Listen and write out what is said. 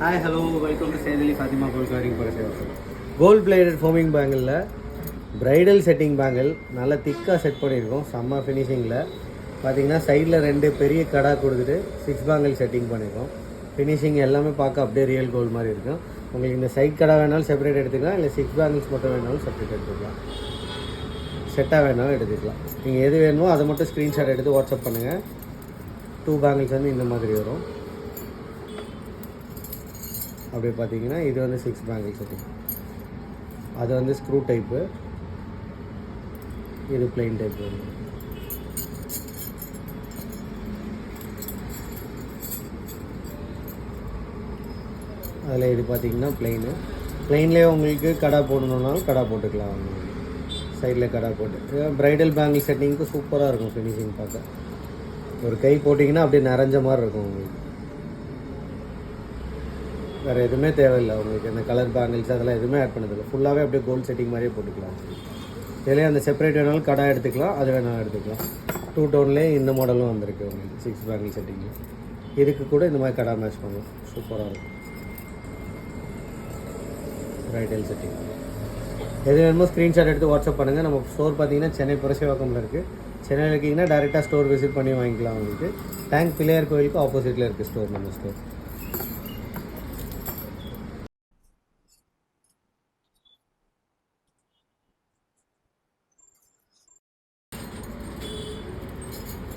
Hi hello welcome to சேதலி Fathima gold covering பரசேவா. Gold plated forming பேங்கிளில் ப்ரைடல் செட்டிங் பேங்கிள் நல்லா திக்காக செட் பண்ணியிருக்கோம். செம்ம ஃபினிஷிங்கில் பார்த்தீங்கன்னா சைடில் 2 பெரிய கடா கொடுத்துட்டு 6 பேங்கிள் செட்டிங் பண்ணியிருக்கோம். ஃபினிஷிங் எல்லாமே பார்க்க அப்படியே ரியல் கோல்டு மாதிரி இருக்கும். உங்களுக்கு இந்த சைட் கடா வேணாலும் செப்பரேட் எடுத்துக்கலாம், இல்லை 6 பேங்கிள்ஸ் மட்டும் வேணாலும் செப்பரேட் எடுத்துக்கலாம், செட்டாக வேணாலும் எடுத்துக்கலாம். நீங்கள் எது வேணுமோ அதை மட்டும் ஸ்க்ரீன்ஷாட் எடுத்து வாட்ஸ்அப் பண்ணுங்கள். 2 பேங்கிள்ஸ் வந்து இந்த மாதிரி வரும். அப்படி பார்த்தீங்கன்னா இது வந்து 6 பேங்கிள் செட்டிங், அது வந்து ஸ்க்ரூ டைப்பு, இது பிளெயின் டைப் வரும். அதில் இது பார்த்தீங்கன்னா பிளெயின்லேயே உங்களுக்கு கடா போடணுன்னாலும் கடா போட்டுக்கலாம். சைடில் கடா போட்டு ப்ரைடல் பேங்கிள் செட்டிங்க்கு சூப்பராக இருக்கும். ஃபினிஷிங் பார்க்க ஒரு கை போட்டிங்கன்னா அப்படியே நிறைஞ்ச மாதிரி இருக்கும். உங்களுக்கு வேறு எதுவுமே தேவையில்லை. உங்களுக்கு இந்த கலர் பேங்கிள்ஸ் அதெல்லாம் எதுவுமே ஆட் பண்ணதில்லை. ஃபுல்லாகவே அப்படியே கோல்டு செட்டிங் மாதிரியே போட்டுக்கலாம். இதிலே அந்த செப்பரேட் வேணாலும் கடை எடுத்துக்கலாம், அது வேணாலும் எடுத்துக்கலாம். 2 டோன்லேயே இந்த மாடலும் வந்திருக்கு உங்களுக்கு 6 பேங்கிள் செட்டிங்கு. இதுக்கு கூட இந்த மாதிரி கடை மேட்ச் பண்ணலாம், சூப்பராக இருக்கும். ப்ரைடல் செட்டிங் எது வேணுமோ ஸ்க்ரீன்ஷாட் எடுத்து வாட்ஸ்அப் பண்ணுங்கள். நம்ம ஸ்டோர் பார்த்தீங்கன்னா சென்னை புரசைவாக்கமில் இருக்குது. சென்னையில் இருக்கீங்கன்னா டேரெக்டாக ஸ்டோர் விசிட் பண்ணி வாங்கிக்கலாம். உங்களுக்கு டேங்க் பிள்ளையார் கோயிலுக்கு ஆப்போசிட்டில் இருக்குது ஸ்டோர், நம்ம ஸ்டோர்.